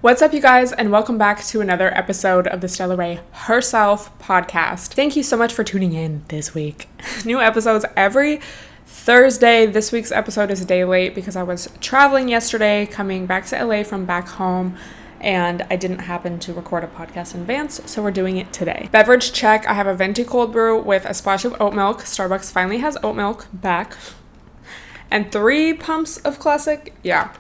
What's up, you guys, and welcome back to another episode of the Stella Herself podcast. Thank you so much for tuning in this week. New episodes every Thursday. This week's episode is a day late because I was traveling yesterday, coming back to LA from back home, and I didn't happen to record a podcast in advance, so we're doing it today. Beverage check. I have a venti cold brew with a splash of oat milk. Starbucks finally has oat milk back. And 3 pumps of classic. Yeah.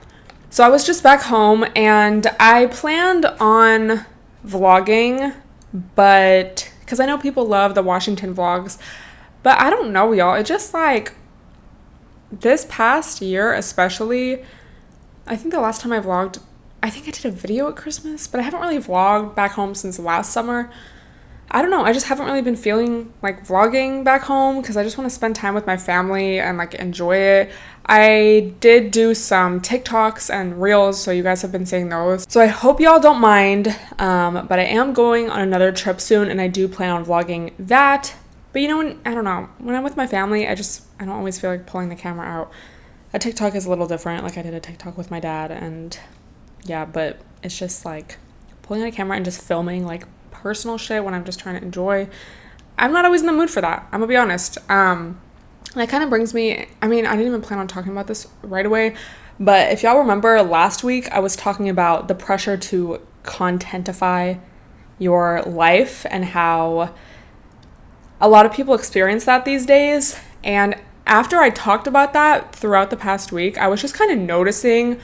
So I was just back home and I planned on vlogging, but because I know people love the Washington vlogs, but I don't know, y'all. It just like this past year, especially, I think the last time I vlogged, I think I did a video at Christmas, but I haven't really vlogged back home since last summer. I don't know. I just haven't really been feeling like vlogging back home because I just want to spend time with my family and like enjoy it. I did do some TikToks and Reels, so you guys have been seeing those. So I hope y'all don't mind, but I am going on another trip soon and I do plan on vlogging that. But you know, I don't know. When I'm with my family, I don't always feel like pulling the camera out. A TikTok is a little different. Like I did a TikTok with my dad and yeah, but it's just like pulling out a camera and just filming like personal shit when I'm just trying to enjoy. I'm not always in the mood for that. I'm gonna be honest. That kind of brings me, I didn't even plan on talking about this right away, but if y'all remember last week, I was talking about the pressure to contentify your life and how a lot of people experience that these days. And after I talked about that throughout the past week, I was just kind of noticing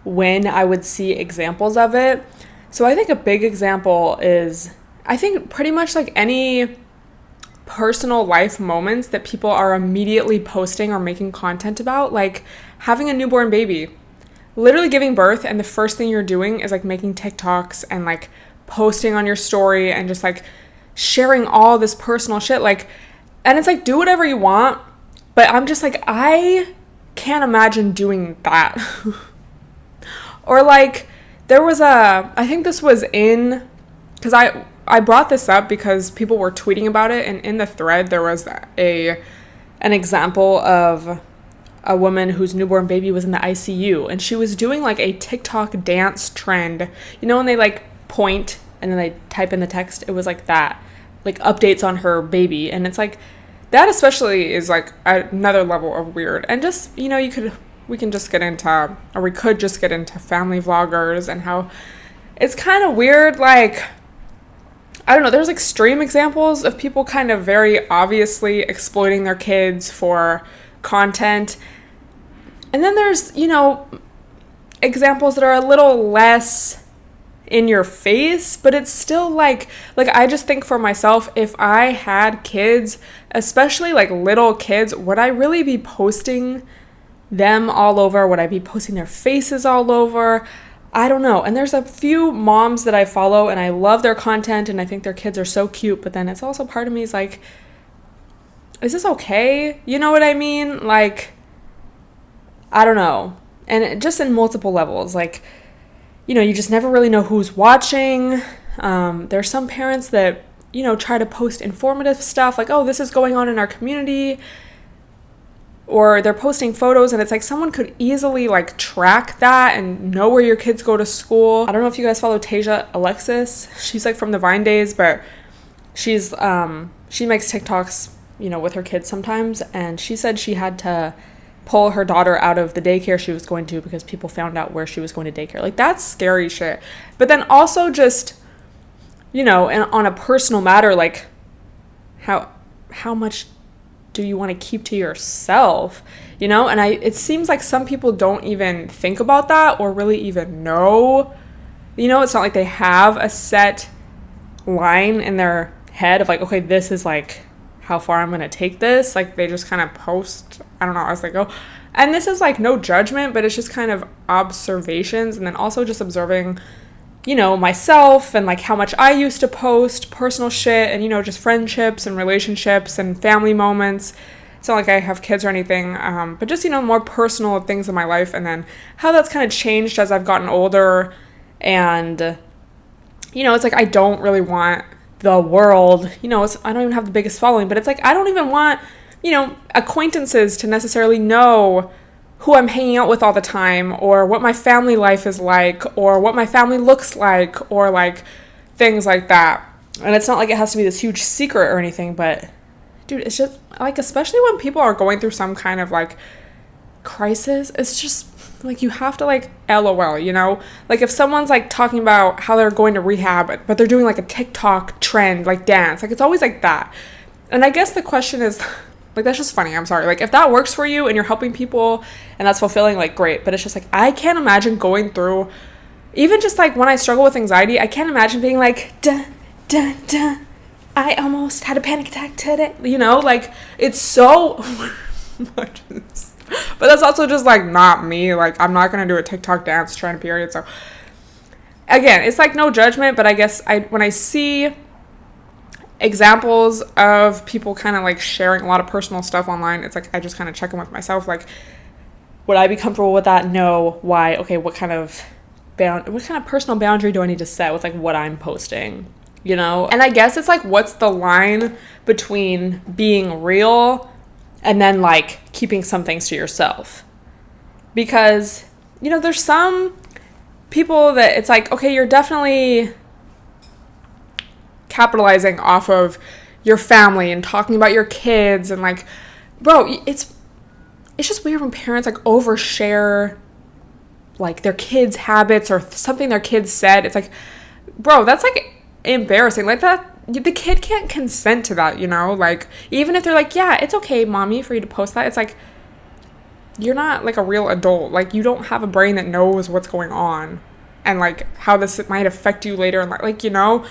when I would see examples of it. So I think a big example is, I think pretty much like any personal life moments that people are immediately posting or making content about, like having a newborn baby, literally giving birth, and the first thing you're doing is like making TikToks and like posting on your story and just like sharing all this personal shit. Like, and it's like, do whatever you want, but I'm just like, I can't imagine doing that. Or like, there was I think this was in, because I brought this up because people were tweeting about it, and in the thread there was an example of a woman whose newborn baby was in the ICU, and she was doing like a TikTok dance trend. You know when they like point and then they type in the text? It was like that, like updates on her baby, and it's like that especially is like another level of weird. And just, you know, we could just get into family vloggers and how it's kind of weird. Like, I don't know, there's extreme examples of people kind of very obviously exploiting their kids for content. And then there's, you know, examples that are a little less in your face, but it's still like I just think for myself, if I had kids, especially like little kids, would I really be posting them all over? Would I be posting their faces all over? I don't know. And there's a few moms that I follow and I love their content and I think their kids are so cute, but then it's also part of me is like, is this okay? You know what I mean? Like, I don't know. And just in multiple levels, like, you know, you just never really know who's watching. There's some parents that, you know, try to post informative stuff like, oh, this is going on in our community. Or they're posting photos and it's like someone could easily like track that and know where your kids go to school. I don't know if you guys follow Tasia Alexis. She's like from the Vine days, but she's she makes TikToks, you know, with her kids sometimes, and she said she had to pull her daughter out of the daycare she was going to because people found out where she was going to daycare. Like, that's scary shit. But then also just, you know, and on a personal matter, like how much do you want to keep to yourself, you know? And it seems like some people don't even think about that or really even know, you know, it's not like they have a set line in their head of like, okay, this is like how far I'm going to take this. Like, they just kind of post, I don't know. I was like, oh, and this is like no judgment, but it's just kind of observations. And then also just observing, you know, myself and like how much I used to post personal shit and, you know, just friendships and relationships and family moments. It's not like I have kids or anything, but just, you know, more personal things in my life, and then how that's kind of changed as I've gotten older. And, you know, it's like I don't really want the world, you know, I don't even have the biggest following, but it's like I don't even want, you know, acquaintances to necessarily know who I'm hanging out with all the time, or what my family life is like, or what my family looks like, or like things like that. And it's not like it has to be this huge secret or anything, but dude, it's just like, especially when people are going through some kind of like crisis, it's just like, you have to like LOL, you know? Like if someone's like talking about how they're going to rehab, but they're doing like a TikTok trend, like dance, like it's always like that. And I guess the question is, like, that's just funny. I'm sorry. Like, if that works for you and you're helping people and that's fulfilling, like, great. But it's just like, I can't imagine going through, even just like when I struggle with anxiety, I can't imagine being like, dun, dun, dun, I almost had a panic attack today. You know, like, it's so much. But that's also just like not me. Like, I'm not going to do a TikTok dance trying to period. So, again, it's like no judgment. But I guess when I see examples of people kind of like sharing a lot of personal stuff online, it's like I just kind of check in with myself, like, would I be comfortable with that? No. Why? Okay, what kind of personal boundary do I need to set with like what I'm posting, you know? And I guess it's like, what's the line between being real and then like keeping some things to yourself? Because, you know, there's some people that it's like, okay, you're definitely capitalizing off of your family and talking about your kids, and like, bro, it's just weird when parents like overshare like their kids' habits or something their kids said. It's like, bro, that's like embarrassing. Like, that the kid can't consent to that, you know? Like, even if they're like, yeah, it's okay, mommy, for you to post that, it's like, you're not like a real adult. Like, you don't have a brain that knows what's going on and like how this might affect you later in life, like, you know?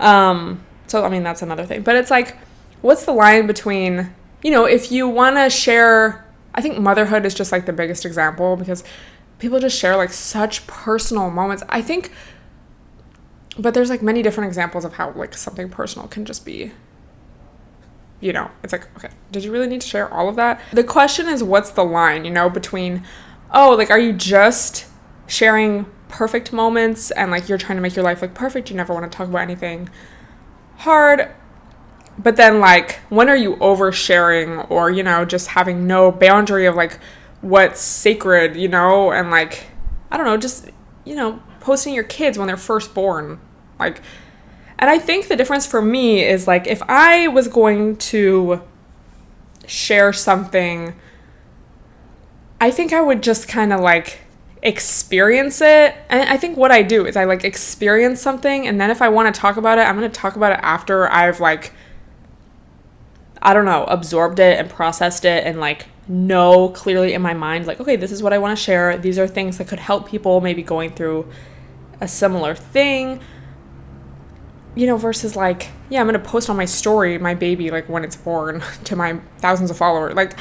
So, I mean, that's another thing. But it's like, what's the line between, you know, if you want to share, I think motherhood is just like the biggest example, because people just share like such personal moments, I think. But there's like many different examples of how like something personal can just be, you know, it's like, okay, did you really need to share all of that? The question is, what's the line, you know, between, oh, like, are you just sharing perfect moments and like you're trying to make your life look perfect, you never want to talk about anything hard, but then like, when are you oversharing, or, you know, just having no boundary of like what's sacred, you know? And like, I don't know, just, you know, posting your kids when they're first born, like. And I think the difference for me is like, if I was going to share something, I think I would just kind of like experience it. And I think what I do is I like experience something, and then if I want to talk about it, I'm going to talk about it after I've like, I don't know, absorbed it and processed it, and like know clearly in my mind, like, okay, this is what I want to share. These are things that could help people maybe going through a similar thing, you know, versus like, yeah, I'm going to post on my story my baby like when it's born to my thousands of followers. Like,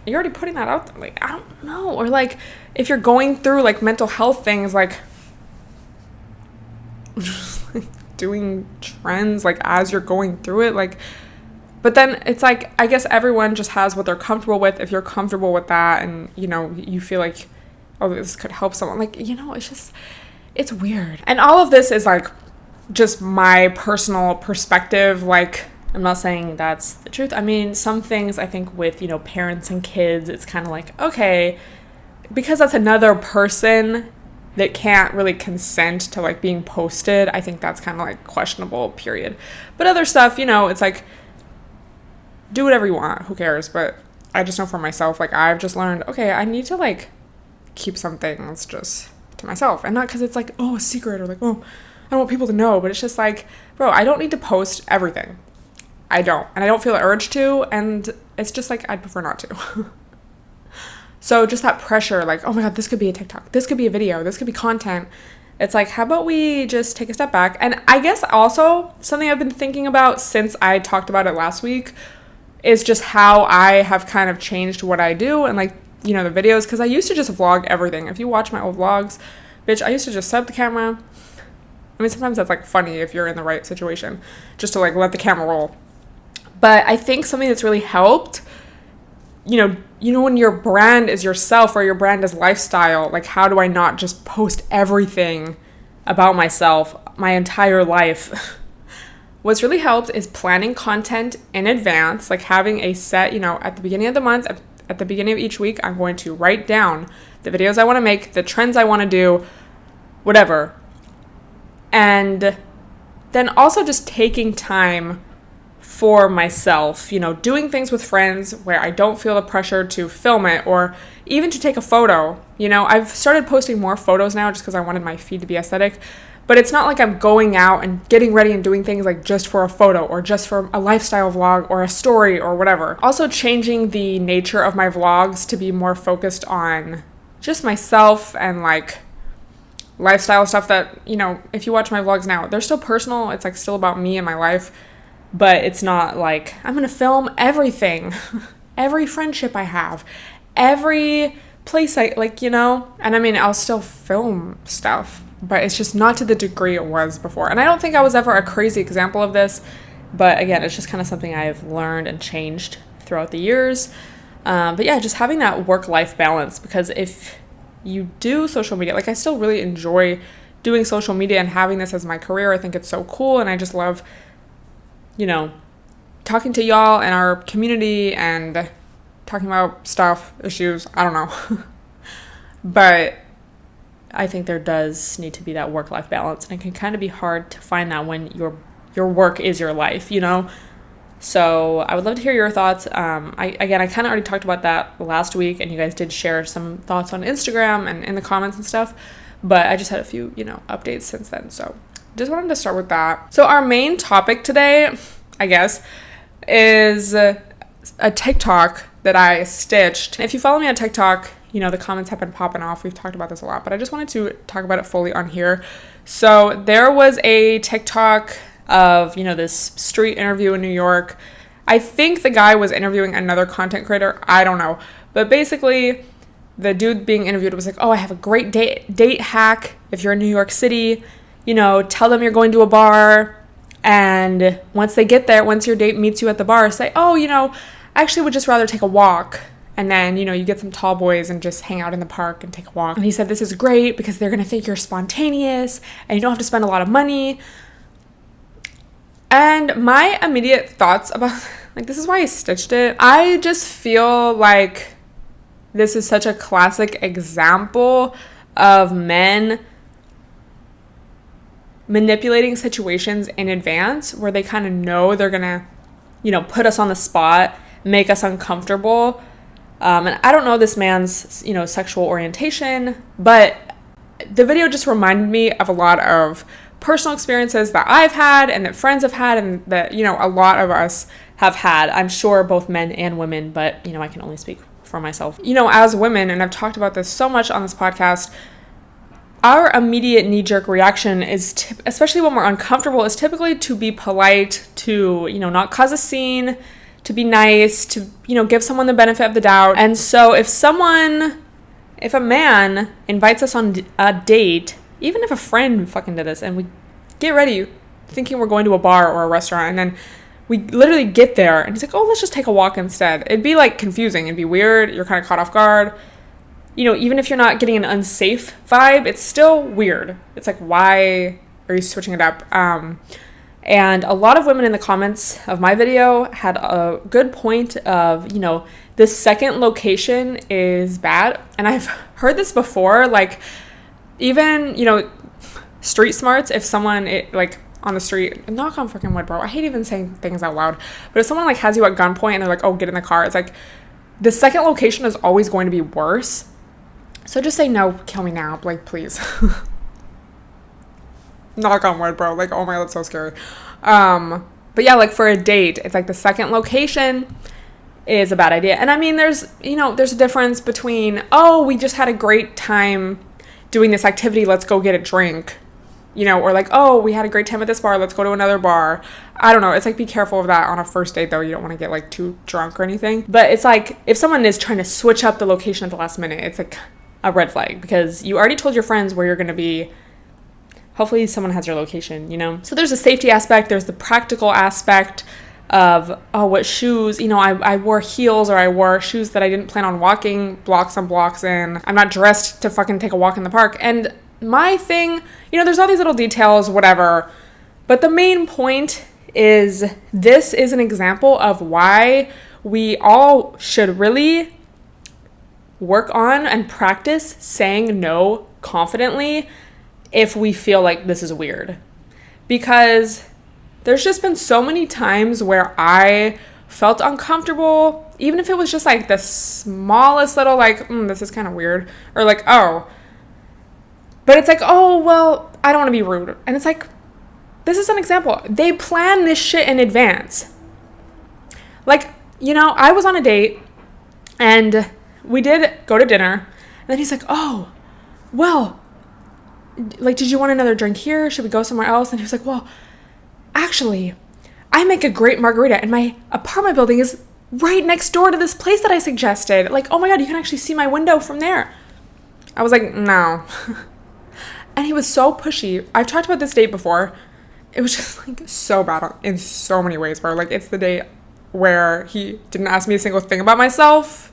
you're already putting that out there. Like, I don't know. Or like, if you're going through like mental health things, like doing trends like as you're going through it, like. But then it's like, I guess everyone just has what they're comfortable with. If you're comfortable with that and, you know, you feel like, oh, this could help someone, like, you know, it's just, it's weird. And all of this is like just my personal perspective. Like, I'm not saying that's the truth. I mean, some things I think with, you know, parents and kids, it's kind of like, okay, because that's another person that can't really consent to like being posted, I think that's kind of like questionable, period. But other stuff, you know, it's like, do whatever you want, who cares? But I just know for myself, like, I've just learned, okay, I need to like keep some things just to myself, and not because it's like, oh, a secret, or like, oh, I don't want people to know, but it's just like, bro, I don't need to post everything. I don't, and I don't feel the urge to, and it's just like, I'd prefer not to. So just that pressure, like, oh my god, this could be a TikTok, this could be a video, this could be content. It's like, how about we just take a step back? And I guess also something I've been thinking about since I talked about it last week is just how I have kind of changed what I do and like, you know, the videos, because I used to just vlog everything. If you watch my old vlogs, bitch, I used to just set up the camera. I mean, sometimes that's like funny if you're in the right situation, just to like let the camera roll. But I think something that's really helped, you know, when your brand is yourself or your brand is lifestyle, like, how do I not just post everything about myself, my entire life? What's really helped is planning content in advance, like having a set, you know, at the beginning of the month, at at the beginning of each week, I'm going to write down the videos I want to make, the trends I want to do, whatever. And then also just taking time for myself, doing things with friends where I don't feel the pressure to film it or even to take a photo. I've started posting more photos now just because I wanted my feed to be aesthetic, but it's not like I'm going out and getting ready and doing things like just for a photo or just for a lifestyle vlog or a story or whatever. Also changing the nature of my vlogs to be more focused on just myself and like lifestyle stuff that, if you watch my vlogs now, they're still personal. It's like still about me and my life, but it's not like I'm going to film everything, every friendship I have, every place I like, and I mean, I'll still film stuff, but it's just not to the degree it was before. And I don't think I was ever a crazy example of this, but again, it's just kind of something I've learned and changed throughout the years. But yeah, just having that work-life balance, because if you do social media, like I still really enjoy doing social media and having this as my career. I think it's so cool, and I just love, talking to y'all and our community and talking about stuff, issues, I don't know. But I think there does need to be that work-life balance, and it can kind of be hard to find that when your work is your life, So I would love to hear your thoughts. I kind of already talked about that last week, and you guys did share some thoughts on Instagram and in the comments and stuff, but I just had a few, updates since then. So just wanted to start with that. So our main topic today, I guess, is a TikTok that I stitched. If you follow me on TikTok, the comments have been popping off. We've talked about this a lot, but I just wanted to talk about it fully on here. So there was a TikTok of, this street interview in New York. I think the guy was interviewing another content creator. I don't know. But basically, the dude being interviewed was like, oh, I have a great date hack. If you're in New York City, tell them you're going to a bar. And once they get there, once your date meets you at the bar, say, oh, I actually would just rather take a walk. And then, you get some tall boys and just hang out in the park and take a walk. And he said, this is great because they're going to think you're spontaneous and you don't have to spend a lot of money. And my immediate thoughts about, this is why I stitched it. I just feel like this is such a classic example of men manipulating situations in advance where they kind of know they're going to, put us on the spot, make us uncomfortable. And I don't know this man's, sexual orientation, but the video just reminded me of a lot of personal experiences that I've had and that friends have had and that, a lot of us have had. I'm sure both men and women, but, I can only speak for myself. As women, and I've talked about this so much on this podcast, our immediate knee-jerk reaction is, especially when we're uncomfortable, is typically to be polite, to, not cause a scene, to be nice, to, give someone the benefit of the doubt. And so if a man invites us on a date, even if a friend fucking did this and we get ready thinking we're going to a bar or a restaurant, and then we literally get there and he's like, oh, let's just take a walk instead. It'd be confusing. It'd be weird. You're kind of caught off guard. Even if you're not getting an unsafe vibe, it's still weird. It's like, why are you switching it up? And a lot of women in the comments of my video had a good point of, this second location is bad. And I've heard this before, even, street smarts, if someone, on the street, knock on freaking wood, bro. I hate even saying things out loud. But if someone, has you at gunpoint and they're like, oh, get in the car, it's like, the second location is always going to be worse. So just say, no, kill me now, please. Knock on wood, bro. Oh my God, that's so scary. But yeah, for a date, it's the second location is a bad idea. And I mean, there's a difference between, oh, we just had a great time doing this activity, let's go get a drink, or oh, we had a great time at this bar, let's go to another bar. I don't know. It's be careful of that on a first date, though. You don't want to get too drunk or anything. But it's if someone is trying to switch up the location at the last minute, it's a red flag, because you already told your friends where you're going to be. Hopefully someone has your location, So there's a safety aspect. There's the practical aspect of, oh, what shoes, I wore heels, or I wore shoes that I didn't plan on walking blocks on blocks in. I'm not dressed to fucking take a walk in the park. And my thing, there's all these little details, whatever. But the main point is, this is an example of why we all should really work on and practice saying no confidently if we feel like this is weird. Because there's just been so many times where I felt uncomfortable, even if it was just like the smallest little like, this is kind of weird, or like, oh, but it's like, oh, well, I don't want to be rude. And it's like, this is an example. They plan this shit in advance. Like, you know, I was on a date and we did go to dinner, and then he's like, oh, well, like, did you want another drink here? Should we go somewhere else? And he was like, well, actually, I make a great margarita and my apartment building is right next door to this place that I suggested. Like, oh my God, you can actually see my window from there. I was like, no. And he was so pushy. I've talked about this date before. It was just like so bad in so many ways, bro. Like, it's the date where he didn't ask me a single thing about myself,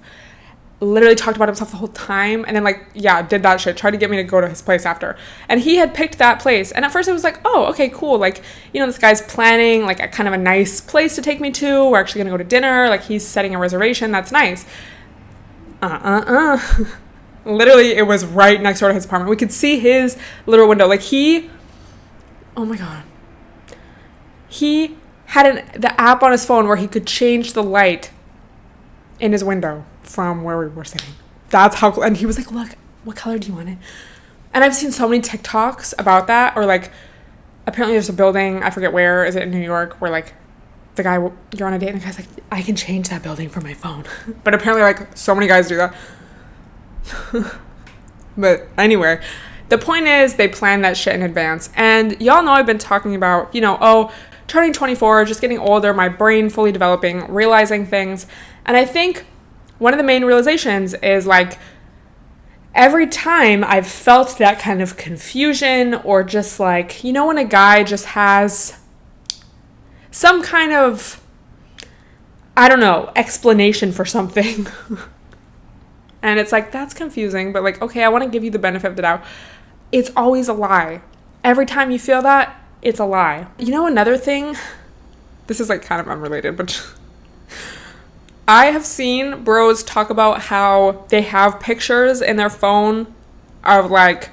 literally talked about himself the whole time, and then like, yeah, did that shit, tried to get me to go to his place after. And he had picked that place, and at first it was like, oh, okay, cool, like, you know, this guy's planning like a kind of a nice place to take me to, we're actually gonna go to dinner, like he's setting a reservation, that's nice. Literally, it was right next door to his apartment. We could see his little window. Like, oh my God, he had the app on his phone where he could change the light in his window from where we were sitting. That's how cool. And he was like, look, what color do you want it? And I've seen so many TikToks about that, or like, apparently there's a building, I forget where, is it in New York, where like the guy, you're on a date and the guy's like, I can change that building from my phone. But apparently like so many guys do that. But anyway, the point is they plan that shit in advance. And y'all know I've been talking about, you know, oh, turning 24, just getting older, my brain fully developing, realizing things. And I think one of the main realizations is like, every time I've felt that kind of confusion, or just like, you know, when a guy just has some kind of, I don't know, explanation for something. And it's like, that's confusing, but like, okay, I want to give you the benefit of the doubt. It's always a lie. Every time you feel that, it's a lie. You know, another thing, this is like kind of unrelated, but I have seen bros talk about how they have pictures in their phone of like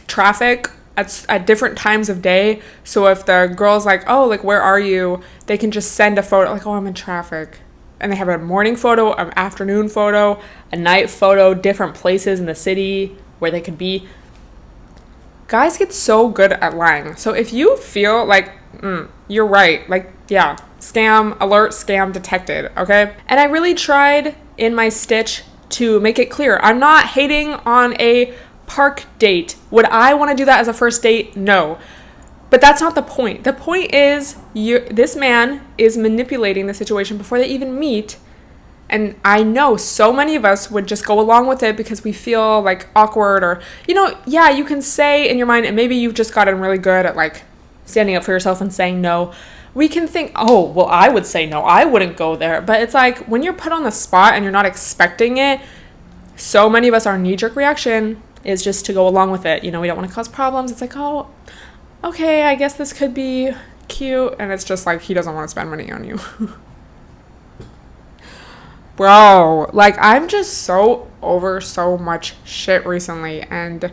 traffic at different times of day. So if the girl's like, oh, like, where are you? They can just send a photo like, oh, I'm in traffic. And they have a morning photo, an afternoon photo, a night photo, different places in the city where they could be. Guys get so good at lying. So if you feel like, you're right, like, yeah, scam alert, scam detected, okay? And I really tried in my stitch to make it clear. I'm not hating on a park date. Would I want to do that as a first date? No. But that's not the point. The point is, this man is manipulating the situation before they even meet. And I know so many of us would just go along with it because we feel like awkward, or, you know, yeah, you can say in your mind, and maybe you've just gotten really good at like standing up for yourself and saying no. We can think, oh, well, I would say no, I wouldn't go there. But it's like, when you're put on the spot and you're not expecting it, so many of us, our knee-jerk reaction is just to go along with it. You know, we don't want to cause problems. It's like, oh, okay, I guess this could be cute. And it's just like, he doesn't want to spend money on you. Bro, like, I'm just so over so much shit recently. And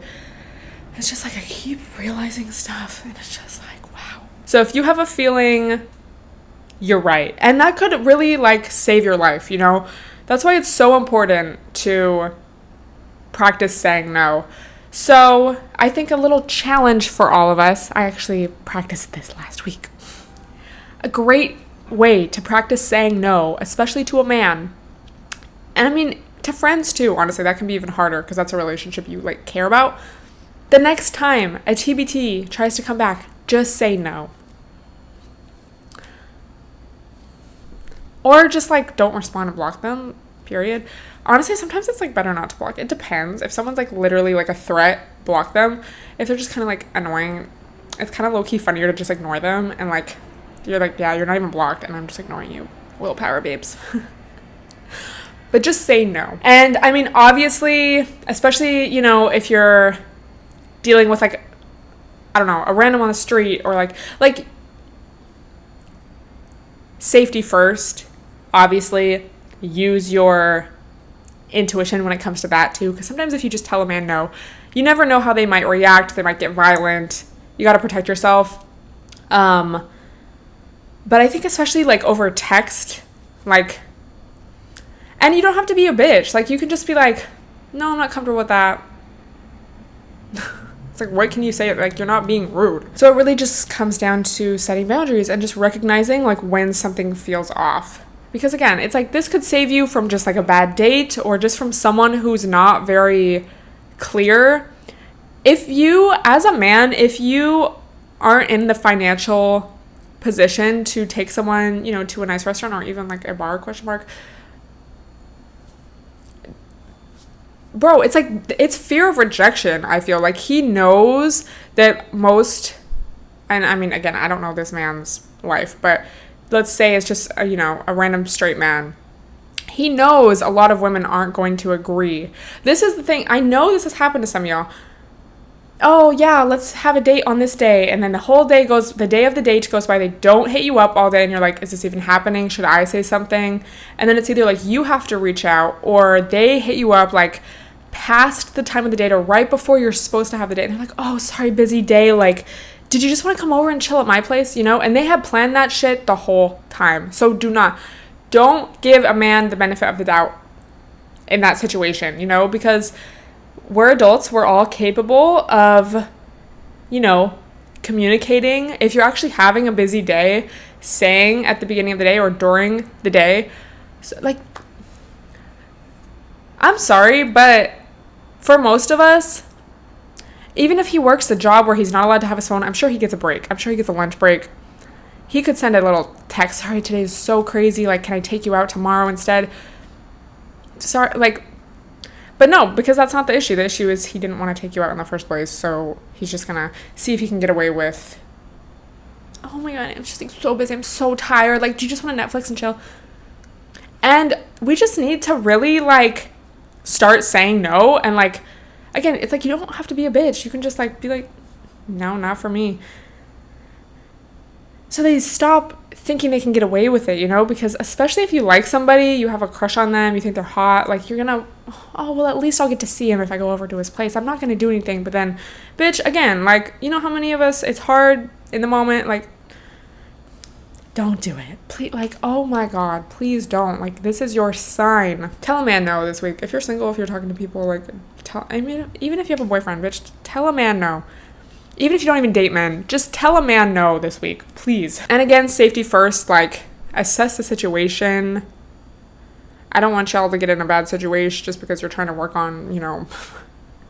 it's just like, I keep realizing stuff. And it's just like, wow. So if you have a feeling, you're right. And that could really like save your life, you know? That's why it's so important to practice saying no. So I think a little challenge for all of us, I actually practiced this last week. A great way to practice saying no, especially to a man. And I mean, to friends too, honestly, that can be even harder because that's a relationship you like care about. The next time a TBT tries to come back, just say no. Or just like don't respond and block them, period. Honestly, sometimes it's like better not to block. It depends. If someone's like literally like a threat, block them. If they're just kind of like annoying, it's kind of low-key funnier to just ignore them. And like, you're like, yeah, you're not even blocked and I'm just ignoring you. Willpower, babes. But just say no. And I mean, obviously, especially, you know, if you're dealing with like, I don't know, a random on the street, or like safety first, obviously. Use your intuition when it comes to that too, because sometimes if you just tell a man no, you never know how they might react. They might get violent. You got to protect yourself. But I think especially like over text, like, and you don't have to be a bitch. Like, you can just be like, no, I'm not comfortable with that. It's like, what can you say? Like, you're not being rude. So it really just comes down to setting boundaries and just recognizing like when something feels off. Because again, it's like, this could save you from just like a bad date or just from someone who's not very clear. If you, as a man, if you aren't in the financial position to take someone, you know, to a nice restaurant or even like a bar, question mark, bro, it's like, it's fear of rejection. I feel like he knows that most, and I mean, again, I don't know this man's life, but let's say it's just a, you know, a random straight man. He knows a lot of women aren't going to agree. This is the thing. I know this has happened to some of y'all. Oh yeah, let's have a date on this day. And then the whole day goes, the day of the date goes by, they don't hit you up all day and you're like, is this even happening? Should I say something? And then it's either like you have to reach out or they hit you up like past the time of the date or right before you're supposed to have the date. And they're like, oh, sorry, busy day. Like, did you just want to come over and chill at my place? You know, and they have planned that shit the whole time. So don't give a man the benefit of the doubt in that situation, you know, because we're adults. We're all capable of, you know, communicating. If you're actually having a busy day, saying at the beginning of the day or during the day, so, like, I'm sorry, but for most of us, even if he works the job where he's not allowed to have his phone, I'm sure he gets a break. I'm sure he gets a lunch break. He could send a little text, sorry, today is so crazy. Like, can I take you out tomorrow instead? Sorry, like, but no, because that's not the issue. The issue is he didn't want to take you out in the first place. So he's just going to see if he can get away with, oh my God, I'm just like so busy. I'm so tired. Like, do you just want to Netflix and chill? And we just need to really like start saying no. And like, again, it's like, you don't have to be a bitch. You can just like be like, no, not for me. So they stop thinking they can get away with it, you know, because especially if you like somebody, you have a crush on them, you think they're hot, like you're gonna, oh, well, at least I'll get to see him if I go over to his place. I'm not gonna do anything. But then, bitch, again, like, you know how many of us, it's hard in the moment, like, don't do it. Please, like, oh my God, please don't. Like, this is your sign. Tell a man no this week. If you're single, if you're talking to people, like, I mean, even if you have a boyfriend, bitch, tell a man no. Even if you don't even date men, just tell a man no this week, please. And again, safety first, like, assess the situation. I don't want y'all to get in a bad situation just because you're trying to work on, you know,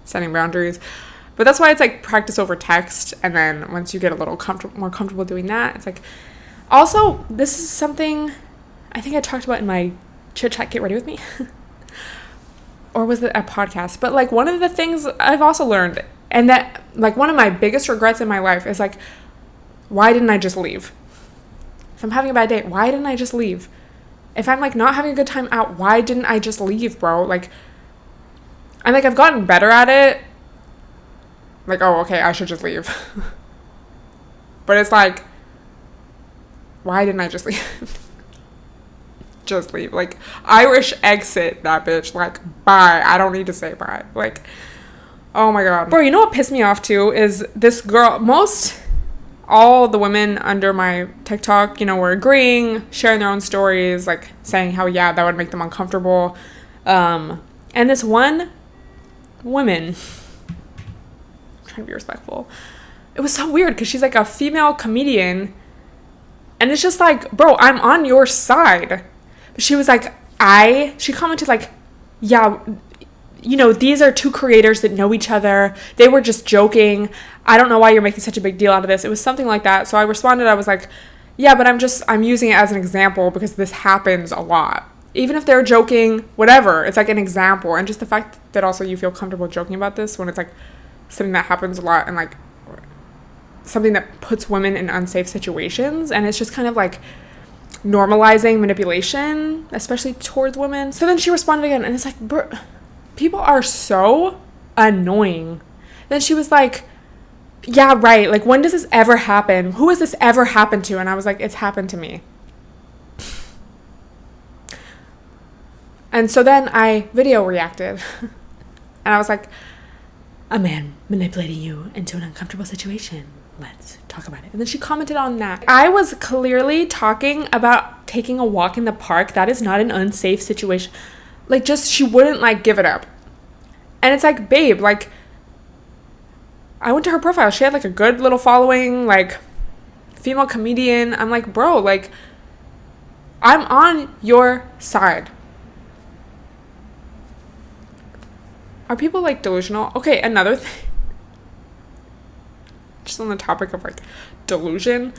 setting boundaries. But that's why it's like practice over text. And then once you get a little more comfortable doing that, it's like, also, this is something I think I talked about in my chit chat, get ready with me. Or was it a podcast? But like, one of the things I've also learned, and that, like, one of my biggest regrets in my life is, like, why didn't I just leave? If I'm having a bad day, why didn't I just leave? If I'm, like, not having a good time out, why didn't I just leave, bro? Like, and, like, I've gotten better at it. Like, oh, okay, I should just leave. But it's like, why didn't I just leave? Just leave. Like, Irish exit that bitch. Like, bye. I don't need to say bye. Like, oh my God. Bro, you know what pissed me off too is this girl, all the women under my TikTok, you know, were agreeing, sharing their own stories, like saying how, yeah, that would make them uncomfortable. And this one woman, I'm trying to be respectful. It was so weird because she's like a female comedian. And it's just like, bro, I'm on your side. But she was like, she commented like, yeah, you know, these are two creators that know each other. They were just joking. I don't know why you're making such a big deal out of this. It was something like that. So I responded, I was like, yeah, but I'm using it as an example because this happens a lot. Even if they're joking, whatever, it's like an example. And just the fact that also you feel comfortable joking about this when it's like something that happens a lot and like something that puts women in unsafe situations. And it's just kind of like normalizing manipulation, especially towards women. So then she responded again and it's like, bro, people are so annoying. Then she was like, yeah, right. Like, when does this ever happen? Who has this ever happened to? And I was like, it's happened to me. And so then I video reacted. And I was like, a man manipulating you into an uncomfortable situation. Let's talk about it. And then she commented on that. I was clearly talking about taking a walk in the park. That is not an unsafe situation. Like, just, she wouldn't, like, give it up. And it's like, babe, like, I went to her profile. She had, like, a good little following, like, female comedian. I'm like, bro, like, I'm on your side. Are people, like, delusional? Okay, another thing. Just on the topic of, like, delusion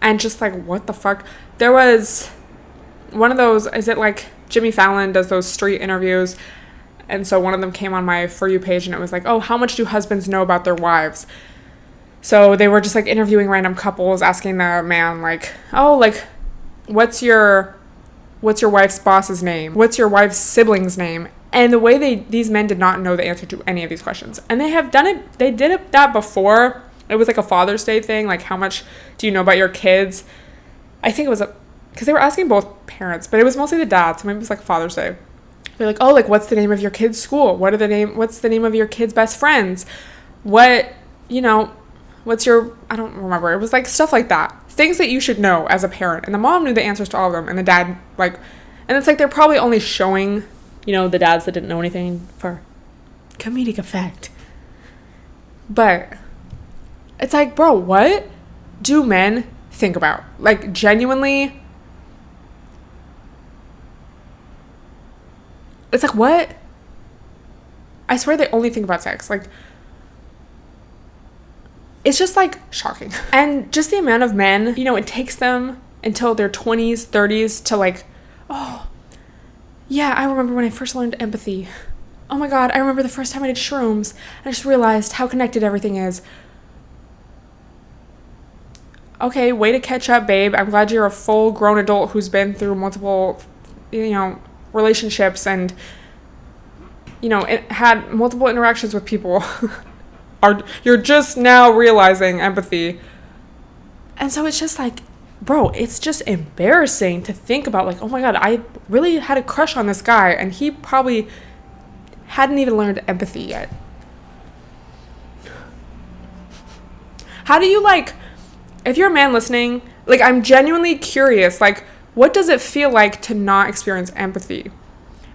and just, like, what the fuck. There was one of those, is it, like, Jimmy Fallon does those street interviews, and so one of them came on my For You page, and it was like, oh, how much do husbands know about their wives? So they were just, like, interviewing random couples, asking the man, like, oh, like, what's your wife's boss's name? What's your wife's sibling's name? And the way these men did not know the answer to any of these questions. And they have done it, they did it that before. It was like a Father's Day thing, like, how much do you know about your kids? I think it was because they were asking both parents, but it was mostly the dad, so maybe it was like Father's Day. They're like, oh, like, what's the name of your kid's school? What's the name of your kid's best friends? What, you know, what's your, I don't remember. It was like stuff like that. Things that you should know as a parent. And the mom knew the answers to all of them, and the dad, like, and it's like they're probably only showing, you know, the dads that didn't know anything for comedic effect. But it's like, bro, what do men think about? Like, genuinely, it's like, what? I swear they only think about sex. Like, it's just, like, shocking. And just the amount of men, you know, it takes them until their 20s, 30s to, like, oh, yeah, I remember when I first learned empathy. Oh my God, I remember the first time I did shrooms. I just realized how connected everything is. Okay, way to catch up, babe. I'm glad you're a full grown adult who's been through multiple, you know, relationships and, you know, it had multiple interactions with people. You're just now realizing empathy. And so it's just like, bro, it's just embarrassing to think about, like, oh my God, I really had a crush on this guy and he probably hadn't even learned empathy yet. How do you, like, if you're a man listening, like, I'm genuinely curious, like, what does it feel like to not experience empathy?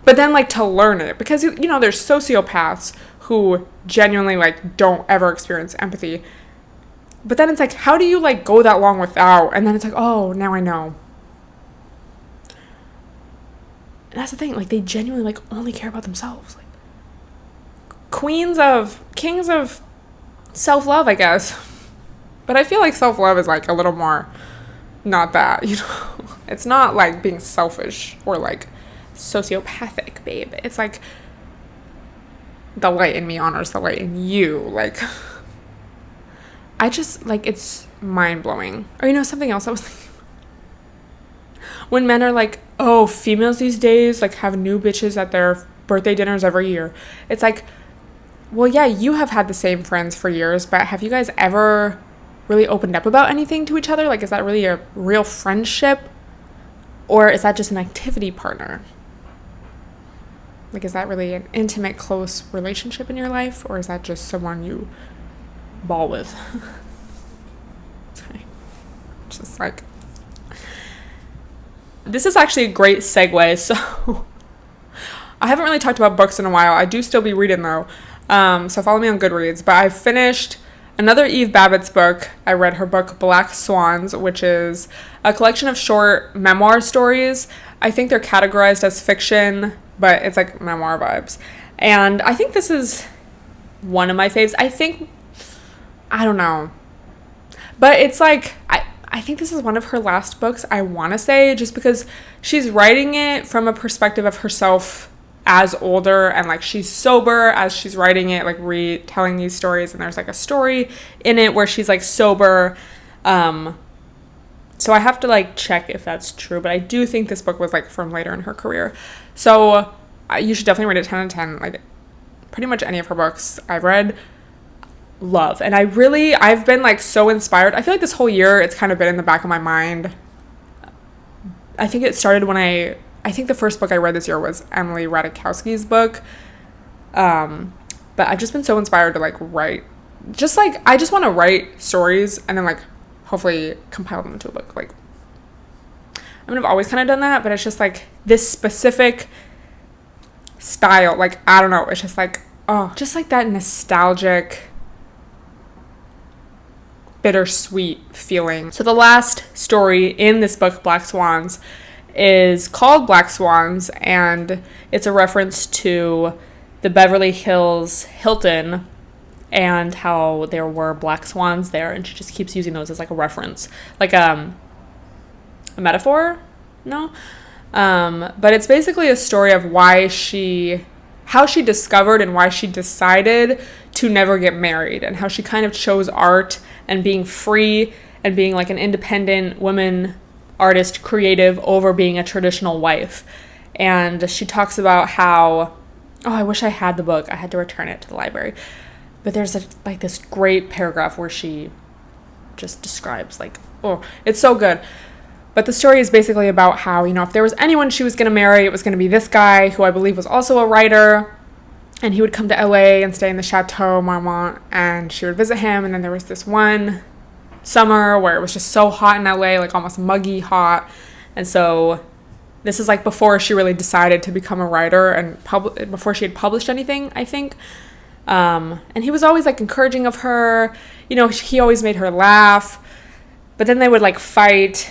But then, like, to learn it. Because, you know, there's sociopaths who genuinely, like, don't ever experience empathy. But then it's like, how do you, like, go that long without? And then it's like, oh, now I know. And that's the thing. Like, they genuinely, like, only care about themselves. Like, kings of self-love, I guess. But I feel like self-love is, like, a little more not that, you know. It's not, like, being selfish or, like, sociopathic, babe. It's, like, the light in me honors the light in you. Like, I just, like, it's mind-blowing. Or, you know, something else I was thinking. When men are like, oh, females these days, like, have new bitches at their birthday dinners every year. It's like, well, yeah, you have had the same friends for years, but have you guys ever really opened up about anything to each other? Like, is that really a real friendship? Or is that just an activity partner? Like, is that really an intimate, close relationship in your life? Or is that just someone you ball with? Just like, this is actually a great segue. So I haven't really talked about books in a while. I do still be reading though. So follow me on Goodreads. But I finished another Eve Babbitt's book. I read her book Black Swans, which is a collection of short memoir stories. I think they're categorized as fiction, but it's like memoir vibes. And I think this is one of my faves. I don't know. But it's like, I think this is one of her last books, I want to say, just because she's writing it from a perspective of herself as older, and like she's sober as she's writing it, like retelling these stories, and there's like a story in it where she's like sober. So I have to like check if that's true, but I do think this book was like from later in her career. So you should definitely read it 10 out of 10. Like pretty much any of her books I've read, love. And I've been like so inspired. I feel like this whole year it's kind of been in the back of my mind. I think it started when I I think the first book I read this year was Emily Ratajkowski's book. But I've just been so inspired to like write, just like, I just want to write stories and then like hopefully compile them into a book. Like, I mean, I've always kind of done that, but it's just like this specific style. Like, I don't know. It's just like, oh, just like that nostalgic, bittersweet feeling. So the last story in this book, Black Swans, is called Black Swans, and it's a reference to the Beverly Hills Hilton and how there were black swans there, and she just keeps using those as like a reference, like a metaphor. No, but it's basically a story of how she discovered and why she decided to never get married, and how she kind of chose art and being free and being like an independent woman, artist, creative, over being a traditional wife. And she talks about how, oh, I wish I had the book. I had to return it to the library. But there's like this great paragraph where she just describes like, oh, it's so good. But the story is basically about how, you know, if there was anyone she was going to marry, it was going to be this guy who I believe was also a writer. And he would come to LA and stay in the Chateau Marmont, and she would visit him. And then there was this one summer where it was just so hot in LA, like almost muggy hot. And so this is like before she really decided to become a writer and before she had published anything, I think. And he was always like encouraging of her, you know, he always made her laugh, but then they would like fight.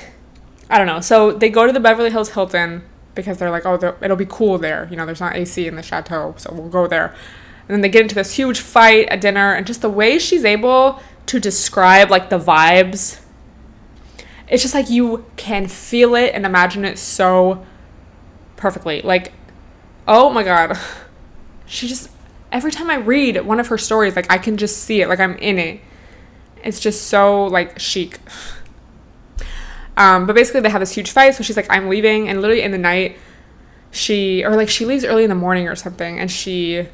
I don't know. So they go to the Beverly Hills Hilton because they're like, oh, it'll be cool there. You know, there's not AC in the chateau, so we'll go there. And then they get into this huge fight at dinner, and just the way she's able to describe like the vibes, it's just like you can feel it and imagine it so perfectly. Like, oh my God. She just, every time I read one of her stories, like I can just see it, like I'm in it. It's just so like chic. But basically they have this huge fight. So she's like, I'm leaving. And literally in the night, she leaves early in the morning or something. And she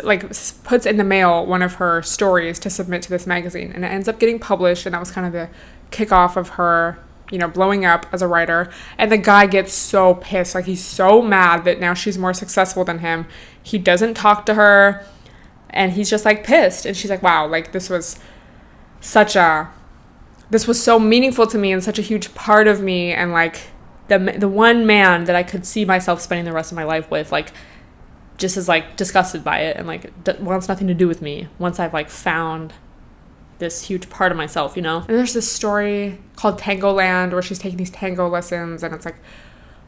like puts in the mail one of her stories to submit to this magazine. And it ends up getting published. And that was kind of the kickoff of her, you know, blowing up as a writer. And the guy gets so pissed. Like, he's so mad that now she's more successful than him. He doesn't talk to her, and he's just like pissed. And she's like, wow, like this was so meaningful to me and such a huge part of me, and like the one man that I could see myself spending the rest of my life with, like just is like disgusted by it and like wants nothing to do with me once I've like found this huge part of myself, you know? And there's this story called Tango Land where she's taking these tango lessons, and it's like,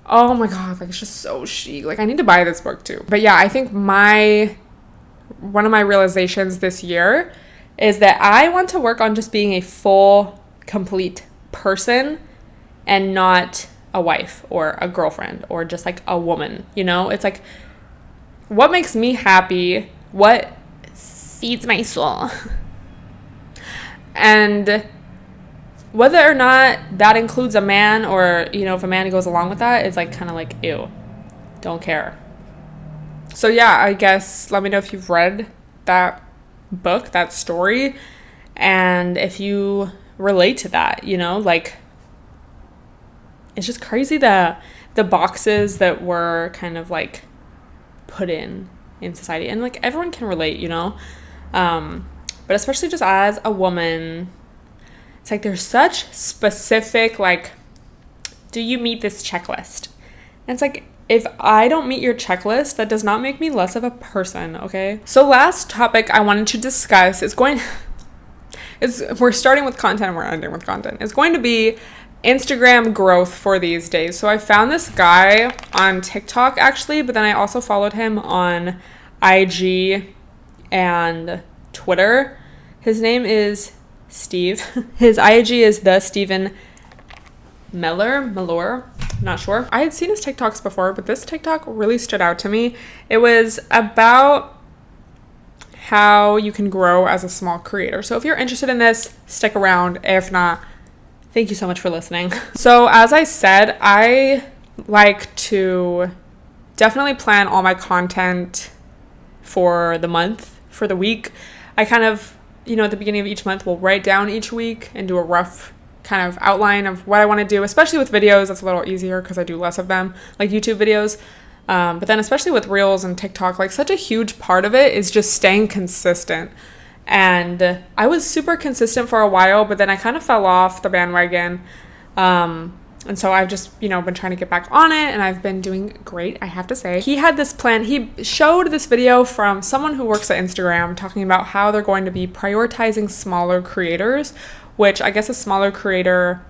oh my God, like it's just so chic. Like I need to buy this book too. But yeah, I think one of my realizations this year is that I want to work on just being a full, complete person and not a wife or a girlfriend or just like a woman, you know? It's like, what makes me happy? What feeds my soul? And whether or not that includes a man, or, you know, if a man goes along with that, it's like kind of like, ew, don't care. So yeah, I guess let me know if you've read that book, that story, and if you relate to that, you know, like it's just crazy that the boxes that were kind of like put in society, and like everyone can relate, you know, but especially just as a woman, it's like there's such specific, like, do you meet this checklist? And it's like, if I don't meet your checklist, that does not make me less of a person, okay? So last topic I wanted to discuss we're starting with content and we're ending with content. It's going to be Instagram growth for these days. So I found this guy on TikTok actually, but then I also followed him on IG and Twitter. His name is Steve. His IG is the Stephen Mellor, not sure. I had seen his TikToks before, but this TikTok really stood out to me. It was about how you can grow as a small creator. So if you're interested in this, stick around. If not, thank you so much for listening. So as I said, I like to definitely plan all my content for the month, for the week. I kind of, you know, at the beginning of each month, we'll write down each week and do a rough kind of outline of what I want to do, especially with videos. That's a little easier because I do less of them, like YouTube videos. But then especially with Reels and TikTok, like such a huge part of it is just staying consistent. And I was super consistent for a while, but then I kind of fell off the bandwagon. And so I've just, been trying to get back on it, and I've been doing great, I have to say. He had this plan. He showed this video from someone who works at Instagram talking about how they're going to be prioritizing smaller creators, which I guess a smaller creator,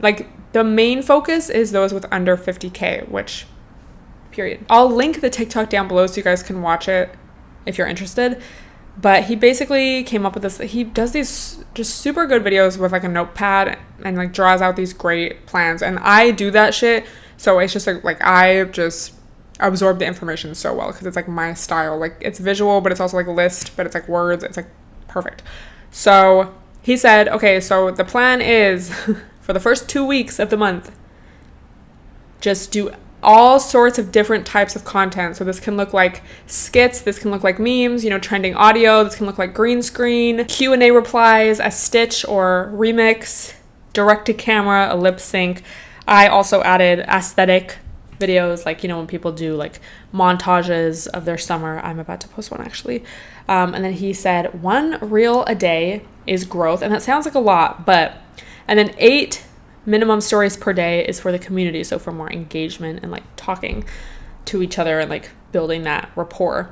like the main focus is those with under 50K, which, period. I'll link the TikTok down below so you guys can watch it if you're interested. But he basically came up with this. He does these just super good videos with like a notepad and like draws out these great plans. And I do that shit. So it's just like I just absorb the information so well because it's like my style. Like it's visual, but it's also like a list, but it's like words. It's like perfect. So he said, okay, so the plan is for the first 2 weeks of the month, just do all sorts of different types of content. So this can look like skits, this can look like memes, trending audio, this can look like green screen, Q&A replies, a stitch or remix, direct to camera, a lip sync. I also added aesthetic videos, like, when people do like montages of their summer. I'm about to post one actually. And then he said 1 reel a day is growth. And that sounds like a lot, and then 8 minimum stories per day is for the community, so for more engagement and like talking to each other and like building that rapport.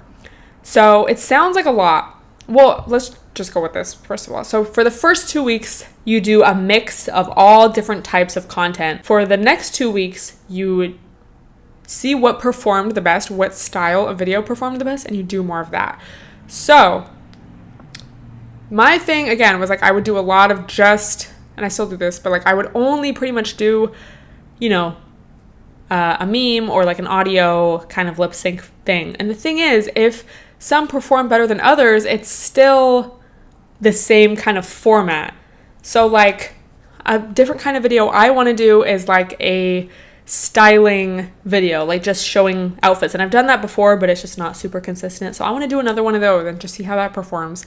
So it sounds like a lot. Well, let's just go with this first of all. So for the first 2 weeks, you do a mix of all different types of content. For the next 2 weeks, you see what performed the best, what style of video performed the best, and you do more of that. So my thing again was like I would do a lot of just, and I still do this, but like I would only pretty much do, a meme or like an audio kind of lip sync thing. And the thing is, if some perform better than others, it's still the same kind of format. So like a different kind of video I want to do is like a styling video, like just showing outfits. And I've done that before, but it's just not super consistent. So I want to do another one of those and just see how that performs.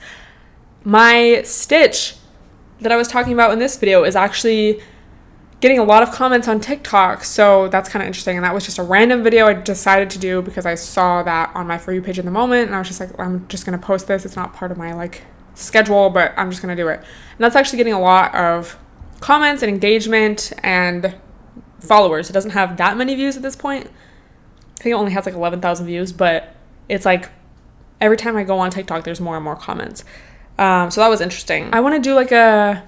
My stitch that I was talking about in this video is actually getting a lot of comments on TikTok, so that's kind of interesting. And that was just a random video I decided to do because I saw that on my For You page in the moment, and I was just like, I'm just gonna post this. It's not part of my like schedule, but I'm just gonna do it. And that's actually getting a lot of comments and engagement and followers. It doesn't have that many views at this point. I think it only has like 11,000 views, but it's like every time I go on TikTok, there's more and more comments. So that was interesting. I want to do like a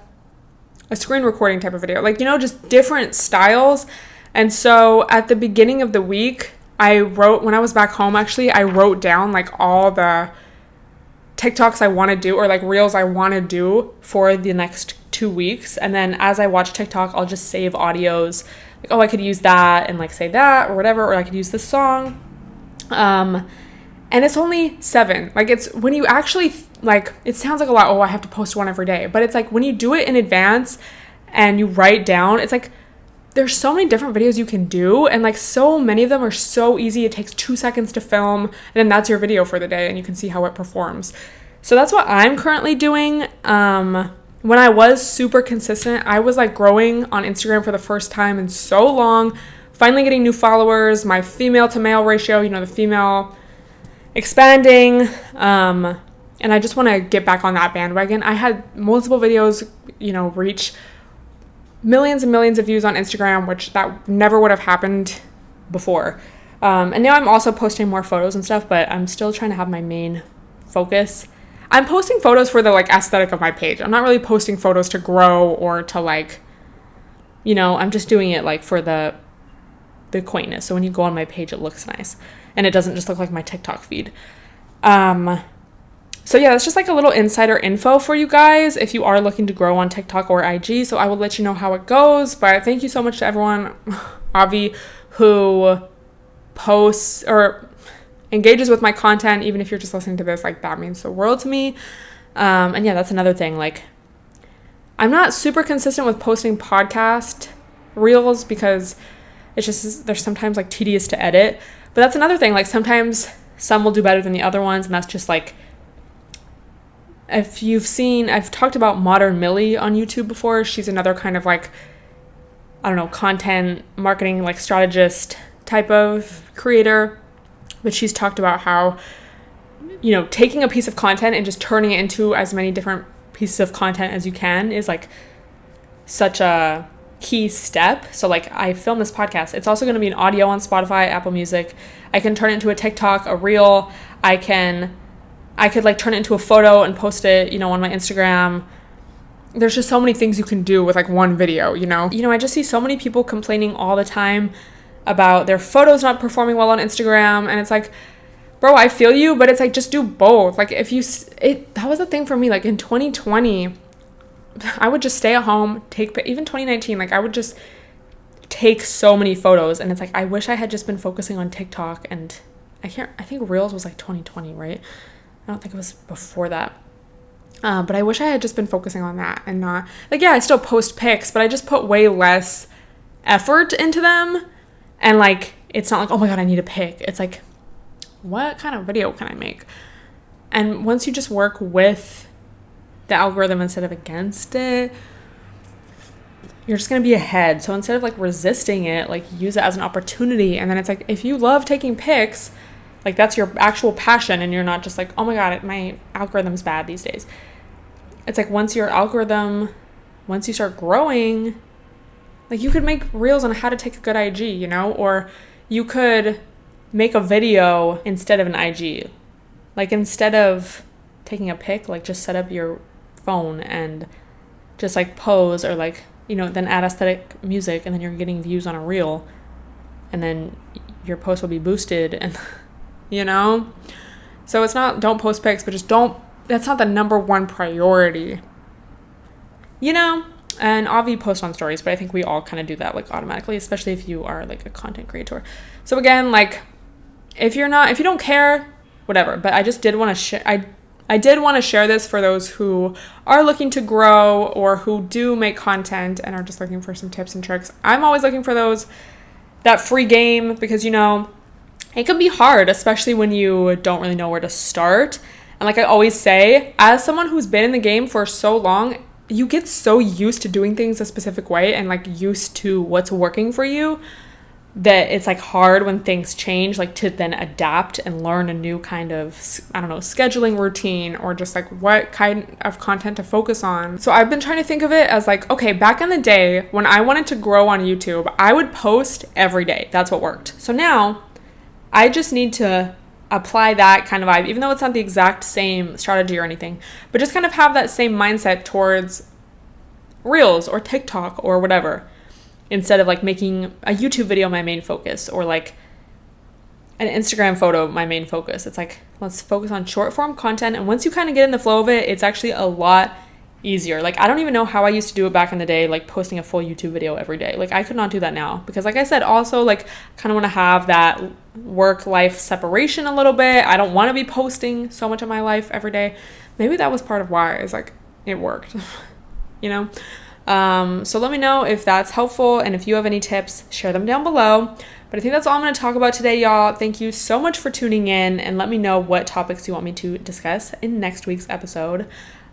screen recording type of video, like, just different styles. And so at the beginning of the week, when I was back home, actually, I wrote down like all the TikToks I want to do or like reels I want to do for the next 2 weeks. And then as I watch TikTok, I'll just save audios like, oh, I could use that and like say that or whatever, or I could use this song. And it's only 7. Like it's when you actually like, it sounds like a lot. Oh, I have to post one every day. But it's like when you do it in advance and you write down, it's like there's so many different videos you can do. And like so many of them are so easy. It takes 2 seconds to film. And then that's your video for the day. And you can see how it performs. So that's what I'm currently doing. When I was super consistent, I was like growing on Instagram for the first time in so long. Finally getting new followers. My female to male ratio, the female expanding, and I just want to get back on that bandwagon. I had multiple videos, reach millions and millions of views on Instagram, which that never would have happened before. And now I'm also posting more photos and stuff, but I'm still trying to have my main focus. I'm posting photos for the like aesthetic of my page. I'm not really posting photos to grow or to like, I'm just doing it like for the quaintness. So when you go on my page, it looks nice. And it doesn't just look like my TikTok feed. So yeah, that's just like a little insider info for you guys if you are looking to grow on TikTok or IG. So I will let you know how it goes. But thank you so much to everyone, Avi, who posts or engages with my content. Even if you're just listening to this, like that means the world to me. And yeah, that's another thing. Like I'm not super consistent with posting podcast reels because it's just, they're sometimes like tedious to edit. But that's another thing. Like sometimes some will do better than the other ones. And that's just like If you've seen, I've talked about Modern Millie on YouTube before. She's another kind of like, I don't know, content marketing, like strategist type of creator. But she's talked about how, you know, taking a piece of content and just turning it into as many different pieces of content as you can is like such a key step. So like I film this podcast. It's also going to be an audio on Spotify, Apple Music. I can turn it into a TikTok, a reel. I could like turn it into a photo and post it, you know, on my Instagram. There's just so many things you can do with like one video, you know? I just see so many people complaining all the time about their photos not performing well on Instagram. And it's like, bro, I feel you, but it's like, just do both. Like if you, that was the thing for me, like in 2020, I would just stay at home, even 2019, like I would just take so many photos. And it's like, I wish I had just been focusing on TikTok, and I think Reels was like 2020, right? I don't think it was before that. But I wish I had just been focusing on that and not, like, yeah, I still post pics, but I just put way less effort into them. And like, it's not like, oh my God, I need a pic. It's like, what kind of video can I make? And once you just work with the algorithm instead of against it, you're just going to be ahead. So instead of like resisting it, like use it as an opportunity. And then it's like, if you love taking pics, like that's your actual passion, and you're not just like, oh my God, my algorithm's bad these days. It's like once you start growing, like you could make reels on how to take a good IG, you know, or you could make a video instead of an IG. Like instead of taking a pic, like just set up your phone and just like pose, or like, you know, then add aesthetic music, and then you're getting views on a reel, and then your post will be boosted, and you know? So it's not don't post pics, but just that's not the number one priority, you know? And obviously post on stories, but I think we all kind of do that like automatically, especially if you are like a content creator. So again, like if you don't care, whatever, but I just did want to share, I did want to share this for those who are looking to grow or who do make content and are just looking for some tips and tricks. I'm always looking for that free game, because, you know, it can be hard, especially when you don't really know where to start. And like I always say, as someone who's been in the game for so long, you get so used to doing things a specific way and like used to what's working for you, that it's like hard when things change, like to then adapt and learn a new kind of, I don't know, scheduling routine, or just like what kind of content to focus on. So I've been trying to think of it as like, okay, back in the day when I wanted to grow on YouTube, I would post every day. That's what worked. So now I just need to apply that kind of vibe, even though it's not the exact same strategy or anything, but just kind of have that same mindset towards Reels or TikTok or whatever, instead of like making a YouTube video my main focus, or like an Instagram photo my main focus. It's like, let's focus on short form content. And once you kind of get in the flow of it, it's actually a lot easier. Like I don't even know how I used to do it back in the day, like posting a full YouTube video every day. Like I could not do that now, because like I said, also like kind of want to have that work-life separation a little bit. I don't want to be posting so much of my life every day. Maybe that was part of why it's like it worked, you know? So let me know if that's helpful, and if you have any tips, share them down below. But I think that's all I'm going to talk about today, y'all. Thank you so much for tuning in, and let me know what topics you want me to discuss in next week's episode.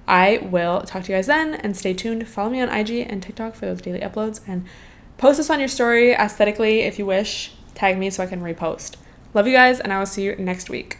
I will talk to you guys then, and stay tuned. Follow me on IG and TikTok for those daily uploads, and post this on your story aesthetically if you wish. Tag me so I can repost. Love you guys, and I will see you next week.